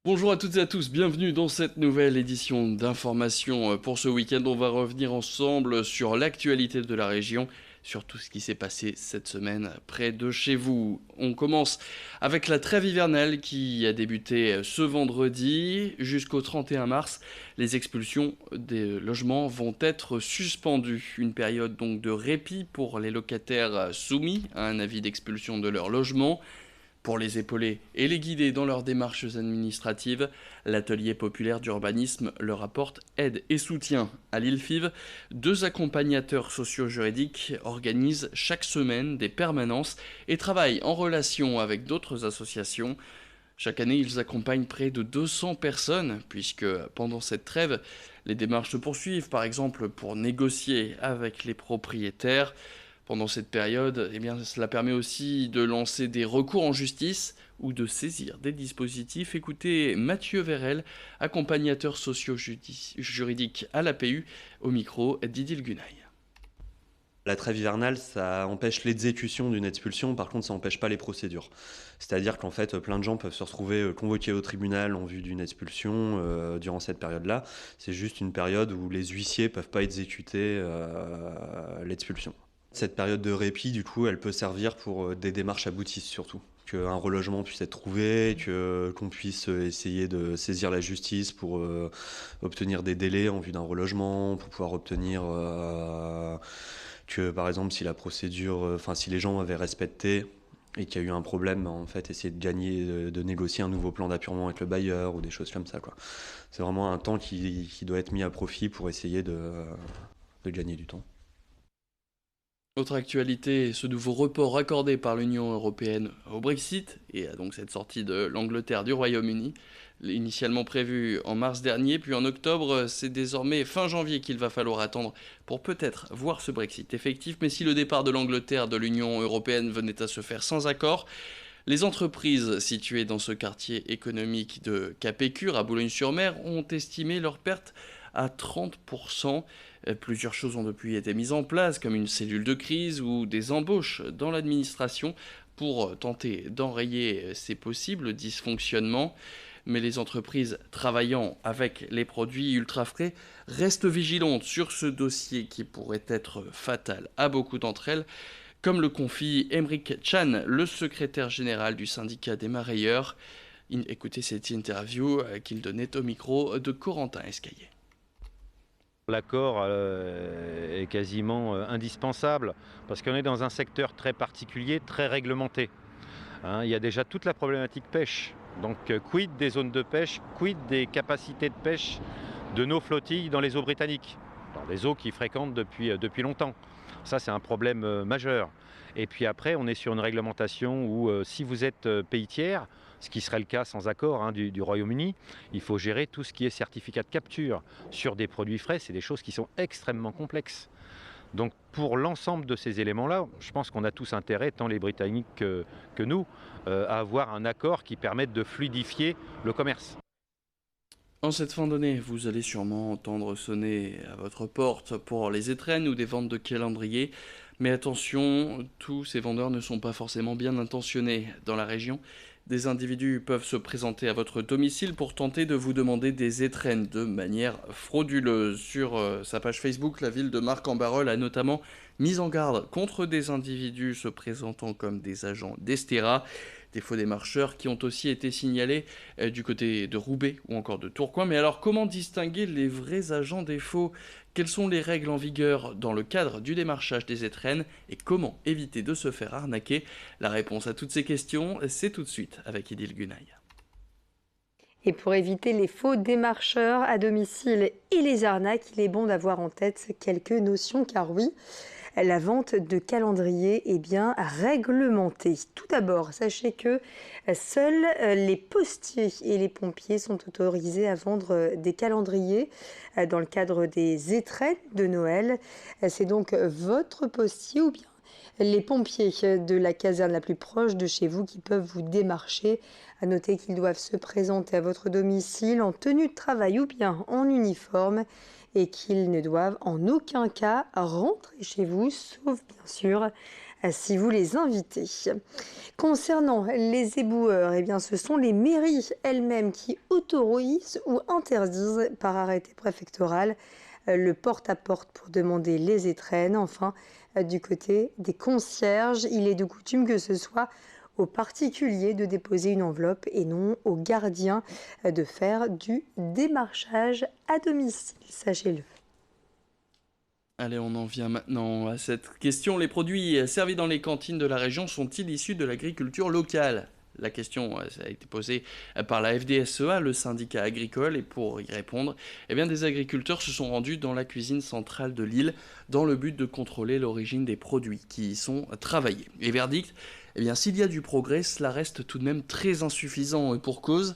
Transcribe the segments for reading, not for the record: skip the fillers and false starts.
Bonjour à toutes et à tous, bienvenue dans cette nouvelle édition d'information. Pour ce week-end, on va revenir ensemble sur l'actualité de la région, sur tout ce qui s'est passé cette semaine près de chez vous. On commence avec la trêve hivernale qui a débuté ce vendredi jusqu'au 31 mars. Les expulsions des logements vont être suspendues. Une période donc de répit pour les locataires soumis à un avis d'expulsion de leur logement. Pour les épauler et les guider dans leurs démarches administratives, l'atelier populaire d'urbanisme leur apporte aide et soutien. À l'ILFIV, deux accompagnateurs socio-juridiques organisent chaque semaine des permanences et travaillent en relation avec d'autres associations. Chaque année, ils accompagnent près de 200 personnes, puisque pendant cette trêve, les démarches se poursuivent, par exemple pour négocier avec les propriétaires. Pendant cette période, cela permet aussi de lancer des recours en justice ou de saisir des dispositifs. Écoutez Mathieu Vérel, accompagnateur socio-juridique à l'APU, au micro d'Idil Gunaï. La trêve hivernale, ça empêche l'exécution d'une expulsion, par contre ça n'empêche pas les procédures. C'est-à-dire qu'en fait, plein de gens peuvent se retrouver convoqués au tribunal en vue d'une expulsion durant cette période-là. C'est juste une période où les huissiers ne peuvent pas exécuter l'expulsion. Cette période de répit, du coup, elle peut servir pour des démarches aboutissent surtout. Qu'un relogement puisse être trouvé, qu'on puisse essayer de saisir la justice pour obtenir des délais en vue d'un relogement, pour pouvoir obtenir que, par exemple, si la procédure, si les gens avaient respecté et qu'il y a eu un problème, en fait, essayer de gagner, de négocier un nouveau plan d'appurement avec le bailleur ou des choses comme ça, quoi. C'est vraiment un temps qui doit être mis à profit pour essayer de gagner du temps. Autre actualité, ce nouveau report accordé par l'Union européenne au Brexit et à donc cette sortie de l'Angleterre du Royaume-Uni. Initialement prévu en mars dernier, puis en octobre, c'est désormais fin janvier qu'il va falloir attendre pour peut-être voir ce Brexit effectif. Mais si le départ de l'Angleterre de l'Union européenne venait à se faire sans accord, les entreprises situées dans ce quartier économique de Capécure, à Boulogne-sur-Mer, ont estimé leurs pertes à 30%. Plusieurs choses ont depuis été mises en place, comme une cellule de crise ou des embauches dans l'administration pour tenter d'enrayer ces possibles dysfonctionnements. Mais les entreprises travaillant avec les produits ultra frais restent vigilantes sur ce dossier qui pourrait être fatal à beaucoup d'entre elles, comme le confie Emric Chan, le secrétaire général du syndicat des marailleurs. Écoutez cette interview qu'il donnait au micro de Corentin Escaillé. L'accord est quasiment indispensable parce qu'on est dans un secteur très particulier, très réglementé. Il y a déjà toute la problématique pêche. Donc quid des zones de pêche, quid des capacités de pêche de nos flottilles dans les eaux britanniques, dans des eaux qui fréquentent depuis longtemps. Ça, c'est un problème majeur. Et puis après, on est sur une réglementation où si vous êtes pays tiers, ce qui serait le cas sans accord du Royaume-Uni, il faut gérer tout ce qui est certificat de capture sur des produits frais. C'est des choses qui sont extrêmement complexes. Donc pour l'ensemble de ces éléments-là, je pense qu'on a tous intérêt, tant les Britanniques que nous, à avoir un accord qui permette de fluidifier le commerce. En cette fin d'année, vous allez sûrement entendre sonner à votre porte pour les étrennes ou des ventes de calendriers. Mais attention, tous ces vendeurs ne sont pas forcément bien intentionnés. Dans la région, des individus peuvent se présenter à votre domicile pour tenter de vous demander des étrennes de manière frauduleuse. Sur sa page Facebook, la ville de Marc-en-Barœul a notamment mis en garde contre des individus se présentant comme des agents d'Estera. Des faux démarcheurs qui ont aussi été signalés du côté de Roubaix ou encore de Tourcoing. Mais alors, comment distinguer les vrais agents des faux? Quelles sont les règles en vigueur dans le cadre du démarchage des étrennes et comment éviter de se faire arnaquer? La réponse à toutes ces questions, c'est tout de suite avec Idil Gunaï. Et pour éviter les faux démarcheurs à domicile et les arnaques, il est bon d'avoir en tête quelques notions, car oui, la vente de calendrier est bien réglementée. Tout d'abord, sachez que seuls les postiers et les pompiers sont autorisés à vendre des calendriers dans le cadre des étrennes de Noël. C'est donc votre postier ou bien les pompiers de la caserne la plus proche de chez vous qui peuvent vous démarcher. À noter qu'ils doivent se présenter à votre domicile en tenue de travail ou bien en uniforme et qu'ils ne doivent en aucun cas rentrer chez vous, sauf bien sûr si vous les invitez. Concernant les éboueurs, eh bien, ce sont les mairies elles-mêmes qui autorisent ou interdisent par arrêté préfectoral le porte-à-porte pour demander les étrennes. Enfin, du côté des concierges, il est de coutume que ce soit aux particuliers de déposer une enveloppe et non aux gardiens de faire du démarchage à domicile, sachez-le. Allez, on en vient maintenant à cette question. Les produits servis dans les cantines de la région sont-ils issus de l'agriculture locale ? La question ça a été posée par la FDSEA, le syndicat agricole, et pour y répondre, eh bien, des agriculteurs se sont rendus dans la cuisine centrale de Lille dans le but de contrôler l'origine des produits qui y sont travaillés. Et verdict, eh bien, s'il y a du progrès, cela reste tout de même très insuffisant et pour cause.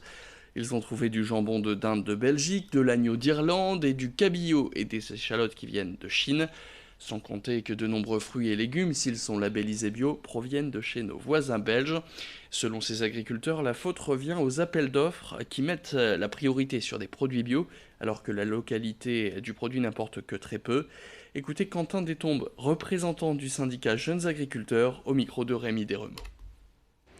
Ils ont trouvé du jambon de dinde de Belgique, de l'agneau d'Irlande et du cabillaud et des échalotes qui viennent de Chine. Sans compter que de nombreux fruits et légumes, s'ils sont labellisés bio, proviennent de chez nos voisins belges. Selon ces agriculteurs, la faute revient aux appels d'offres qui mettent la priorité sur des produits bio, alors que la localité du produit n'importe que très peu. Écoutez Quentin Détombe, représentant du syndicat Jeunes Agriculteurs, au micro de Rémi Desremaux.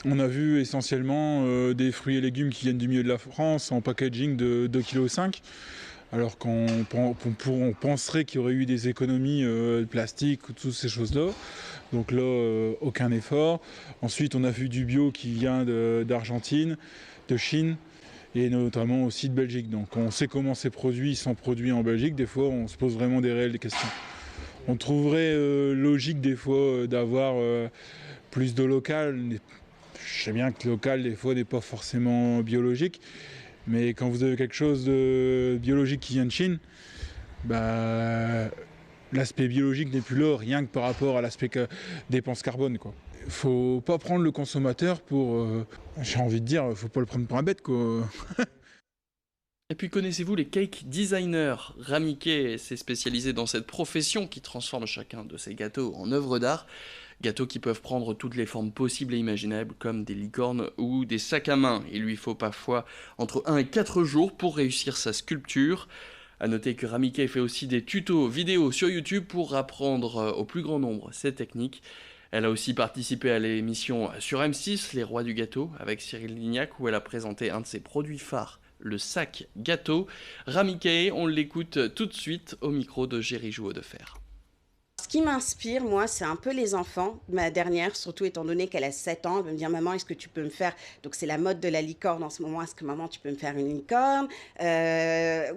On a vu essentiellement des fruits et légumes qui viennent du milieu de la France en packaging de 2,5 kg. Alors qu'on penserait qu'il y aurait eu des économies de plastique ou toutes ces choses-là. Donc là, aucun effort. Ensuite, on a vu du bio qui vient d'Argentine, de Chine et notamment aussi de Belgique. Donc on sait comment ces produits sont produits en Belgique. Des fois, on se pose vraiment des réelles questions. On trouverait logique des fois d'avoir plus de local. Je sais bien que le local, des fois, n'est pas forcément biologique. Mais quand vous avez quelque chose de biologique qui vient de Chine, l'aspect biologique n'est plus là, rien que par rapport à l'aspect dépense carbone, quoi. Faut pas prendre le consommateur pour... j'ai envie de dire, faut pas le prendre pour un bête, quoi. Et puis connaissez-vous les cake designers ? Ramiquet s'est spécialisé dans cette profession qui transforme chacun de ses gâteaux en œuvres d'art. Gâteaux qui peuvent prendre toutes les formes possibles et imaginables, comme des licornes ou des sacs à main. Il lui faut parfois entre 1 et 4 jours pour réussir sa sculpture. A noter que Ramiquet fait aussi des tutos vidéo sur YouTube pour apprendre au plus grand nombre ces techniques. Elle a aussi participé à l'émission sur M6, Les Rois du Gâteau, avec Cyril Lignac, où elle a présenté un de ses produits phares, le sac gâteau. Ramiquet, on l'écoute tout de suite au micro de Géry Jouot de Fer. Ce qui m'inspire, moi, c'est un peu les enfants. Ma dernière, surtout étant donné qu'elle a 7 ans, elle va me dire « Maman, est-ce que tu peux me faire… » Donc, c'est la mode de la licorne en ce moment. « Est-ce que, maman, tu peux me faire une licorne ?»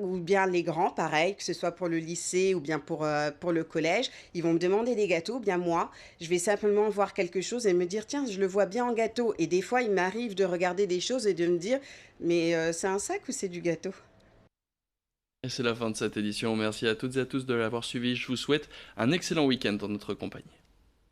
Ou bien les grands, pareil, que ce soit pour le lycée ou bien pour le collège. Ils vont me demander des gâteaux. Bien moi, je vais simplement voir quelque chose et me dire « Tiens, je le vois bien en gâteau. » Et des fois, il m'arrive de regarder des choses et de me dire « Mais c'est un sac ou c'est du gâteau ?» Et c'est la fin de cette édition. Merci à toutes et à tous de l'avoir suivi. Je vous souhaite un excellent week-end dans notre compagnie.